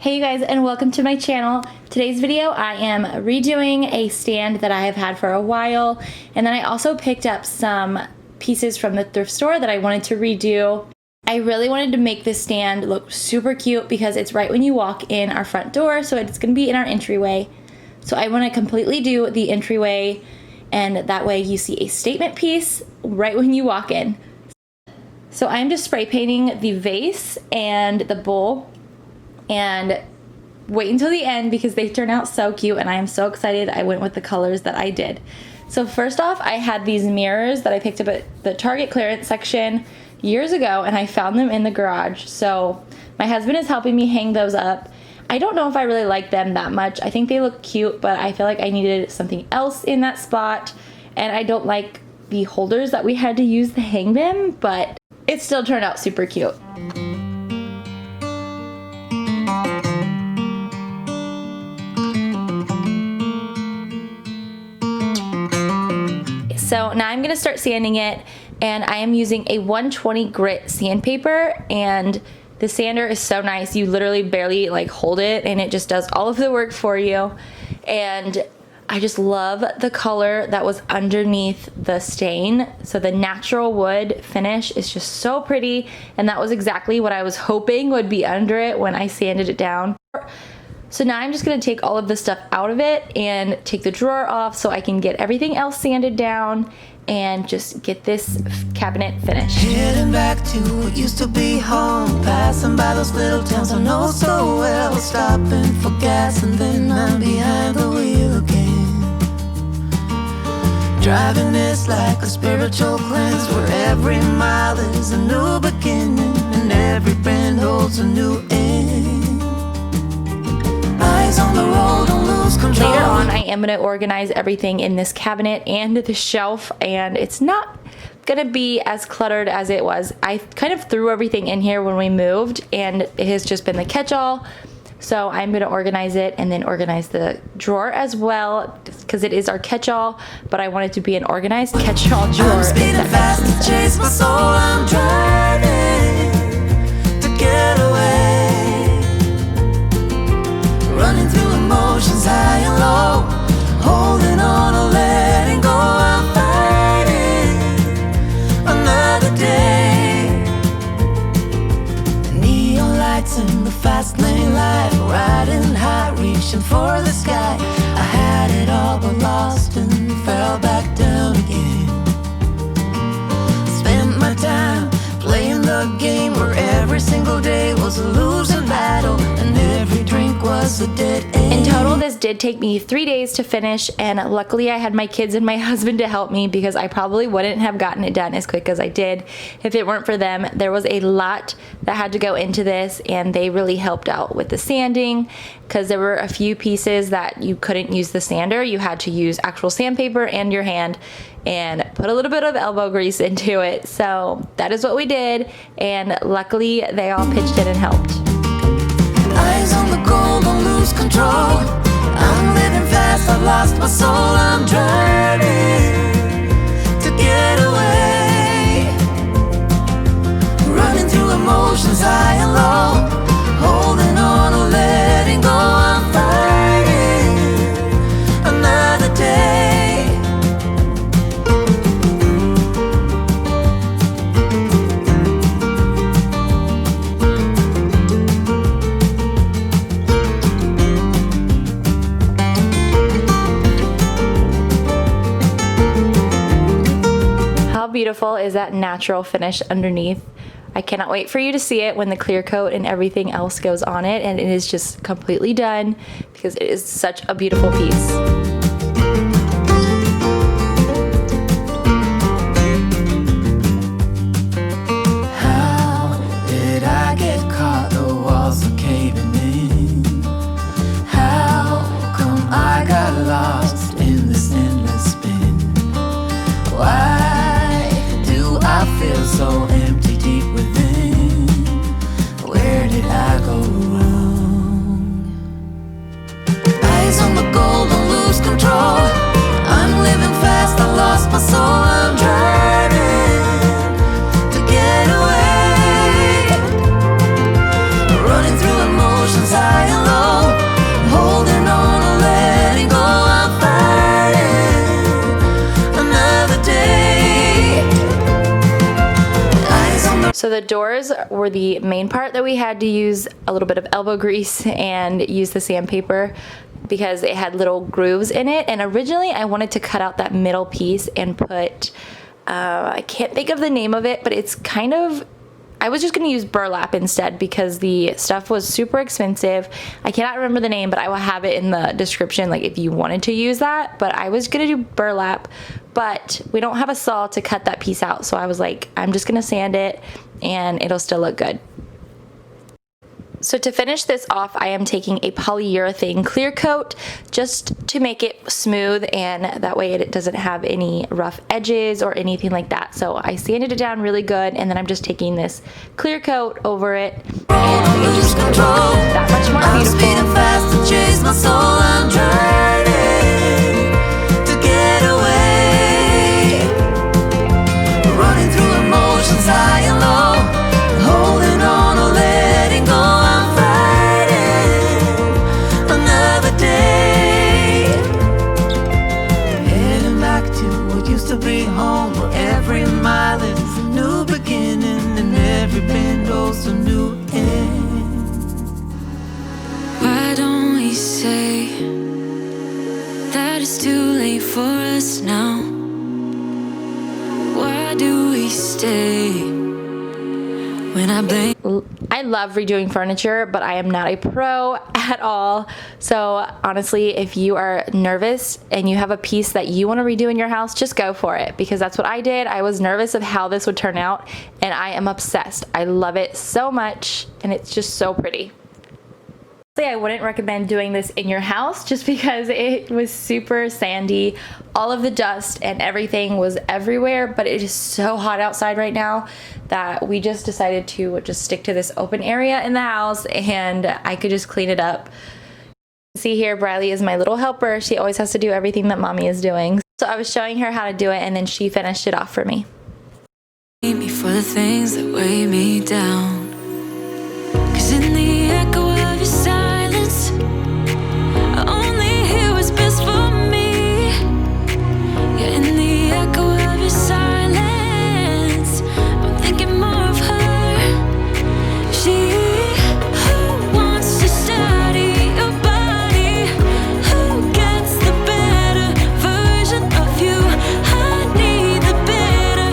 Hey you guys, and welcome to my channel. Today's video I am redoing a stand that I have had for a while, and then I also picked up some pieces from the thrift store that I wanted to redo. I really wanted to make this stand look super cute because it's right when you walk in our front door, so it's going to be in our entryway. So I want to completely do the entryway, and that way you see a statement piece right when you walk in. So I'm just spray painting the vase and the bowl, and wait until the end because they turn out so cute and I am so excited I went with the colors that I did. So first off, I had these mirrors that I picked up at the Target clearance section years ago, and I found them in the garage. So my husband is helping me hang those up. I don't know if I really like them that much. I think they look cute, but I feel like I needed something else in that spot, and I don't like the holders that we had to use to hang them, but it still turned out super cute. So now I'm gonna start sanding it, and I am using a 120 grit sandpaper, and the sander is so nice. You literally barely like hold it and it just does all of the work for you. And I just love the color that was underneath the stain. So the natural wood finish is just so pretty, and that was exactly what I was hoping would be under it when I sanded it down. So now I'm just gonna take all of the stuff out of it and take the drawer off so I can get everything else sanded down and just get this cabinet finished. Heading back to what used to be home, passing by those little towns I know so well, stopping for gas and then I'm behind the wheel again. Driving this like a spiritual cleanse, where every mile is a new beginning and every bend holds a new end. Eyes on the road, don't lose control. Later on, I am going to organize everything in this cabinet and the shelf, and it's not going to be as cluttered as it was. I kind of threw everything in here when we moved, and it has just been the catch-all. So I'm going to organize it and then organize the drawer as well, because it is our catch-all, but I want it to be an organized catch-all drawer. I'm speeding fast to chase my soul, I'm driving to get away. Running through emotions high and low, holding on or letting go. I'm fighting another day. The neon lights in the fast lane life, riding high, reaching for the sky. I had it all but lost and fell back down again. Spent my time playing the game where every single day was a losing battle and every drink was a dead end. In total, this did take me 3 days to finish, and luckily I had my kids and my husband to help me because I probably wouldn't have gotten it done as quick as I did if it weren't for them. There was a lot that had to go into this, and they really helped out with the sanding because there were a few pieces that you couldn't use the sander. You had to use actual sandpaper and your hand and put a little bit of elbow grease into it. So that is what we did, and luckily they all pitched in and helped. Eyes on the goal, don't lose control. I'm living fast, I've lost my soul. I'm driving to get away. Running through emotions high and low, holding on or letting go. I'm fighting another day. Beautiful is that natural finish underneath. I cannot wait for you to see it when the clear coat and everything else goes on it and it is just completely done, because it is such a beautiful piece. How did I get caught? The walls are caving in. How come I got lost in this endless spin? Why I feel so empty deep within? Where did I go wrong? Eyes on the goal, don't lose control. So the doors were the main part that we had to use a little bit of elbow grease and use the sandpaper because it had little grooves in it. And originally I wanted to cut out that middle piece and put, I can't think of the name of it, but it's kind of, I was just going to use burlap instead because the stuff was super expensive. I cannot remember the name, but I will have it in the description, like if you wanted to use that. But I was going to do burlap, but we don't have a saw to cut that piece out. So I was like, I'm just going to sand it and it'll still look good. So to finish this off, I am taking a polyurethane clear coat just to make it smooth, and that way it doesn't have any rough edges or anything like that. So I sanded it down really good, and then I'm just taking this clear coat over it, and it just looks that much more beautiful. I'm speeding fast to chase my soul. I'm trying to get away, running through emotions high and low, holding on or letting go. Be home where every mile is a new beginning and every bend goes to new end. Why don't we say that it's too late for us now? Why do we stay when I blame? I love redoing furniture, but I am not a pro at all. So honestly, if you are nervous and you have a piece that you want to redo in your house, just go for it, because that's what I did. I was nervous of how this would turn out, and I am obsessed. I love it so much, and it's just so pretty. I wouldn't recommend doing this in your house just because it was super sandy. All of the dust and everything was everywhere, but it is so hot outside right now that we just decided to just stick to this open area in the house, and I could just clean it up. See here, Briley is my little helper. She always has to do everything that mommy is doing. So I was showing her how to do it, and then she finished it off for me. Me for the things that weigh me down, 'cause in the echo of your silence, I only hear what's best for me. Yeah, in the echo of your silence, I'm thinking more of her. She who wants to study your body, who gets the better version of you. I need the bitter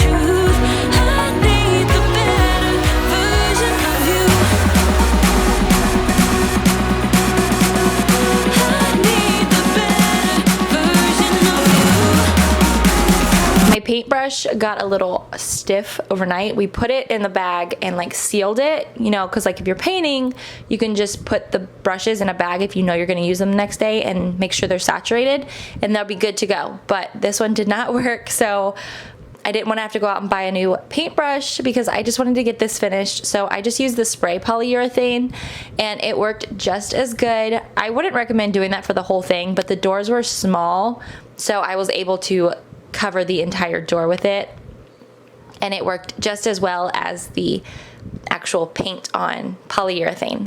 truth. I need the better version of you. I need the better version of you. My paintbrush got a little stiff overnight. We put it in the bag and like sealed it, you know, because like if you're painting, you can just put the brushes in a bag if you know you're going to use them the next day and make sure they're saturated, and they'll be good to go. But this one did not work, so I didn't want to have to go out and buy a new paintbrush because I just wanted to get this finished. So I just used the spray polyurethane, and it worked just as good. I wouldn't recommend doing that for the whole thing, but the doors were small, so I was able to cover the entire door with it, and it worked just as well as the actual paint on polyurethane.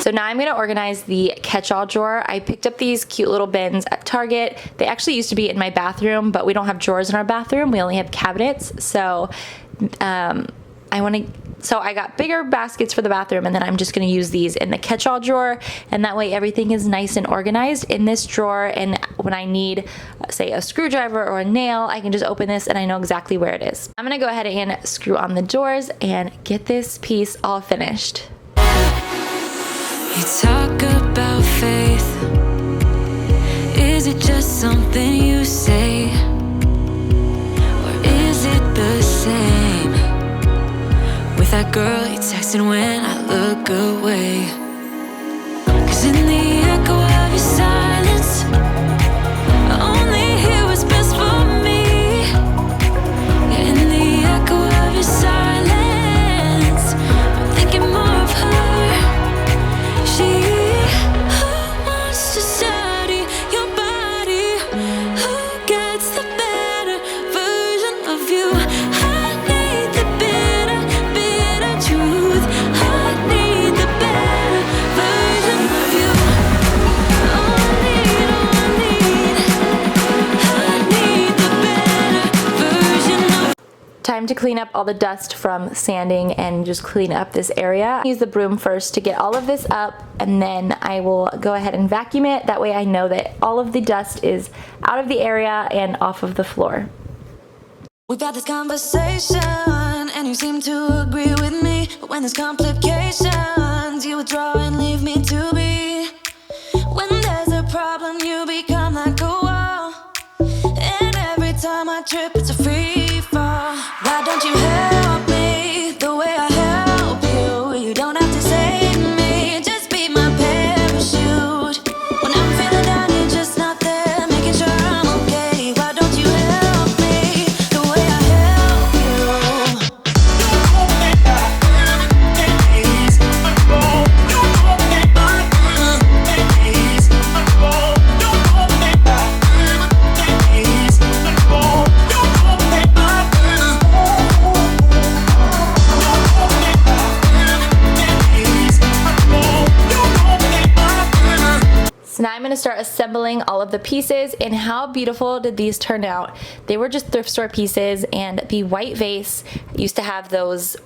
So now I'm going to organize the catch-all drawer. I picked up these cute little bins at Target. They actually used to be in my bathroom, but we don't have drawers in our bathroom. We only have cabinets. So I got bigger baskets for the bathroom, and then I'm just going to use these in the catch-all drawer, and that way everything is nice and organized in this drawer. And when I need, say, a screwdriver or a nail, I can just open this and I know exactly where it is. I'm going to go ahead and screw on the doors and get this piece all finished. You talk about faith. Is it just something you say? Or is it the same with that girl you texting when I look away? 'Cause in the echo of your silence, I only hear to clean up all the dust from sanding and just clean up this area. Use the broom first to get all of this up, and then I will go ahead and vacuum it. That way I know that all of the dust is out of the area and off of the floor. We've had this conversation, and you seem to agree with me. But when there's complications, you withdraw and leave me to be. When there's a problem, you become like a wall. And every time I trip, it's a free fall. Why don't you help me the way I help you? You don't have to save me, just be my parachute. When I'm feeling down, you're just not there, making sure I'm okay. Why don't you help me the way I help you? So now I'm going to start assembling all of the pieces, and how beautiful did these turn out? They were just thrift store pieces, and the white vase used to have those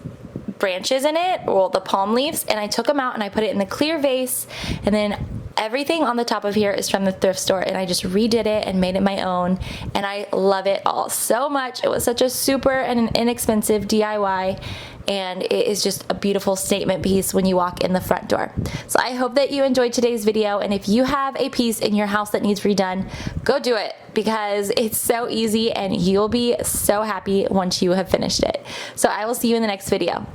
branches in it, or the palm leaves, and I took them out and I put it in the clear vase, and then everything on the top of here is from the thrift store, and I just redid it and made it my own, and I love it all so much. It was such a super and an inexpensive DIY, and it is just a beautiful statement piece when you walk in the front door. So I hope that you enjoyed today's video, and if you have a piece in your house that needs redone, go do it, because it's so easy and you'll be so happy once you have finished it. So I will see you in the next video.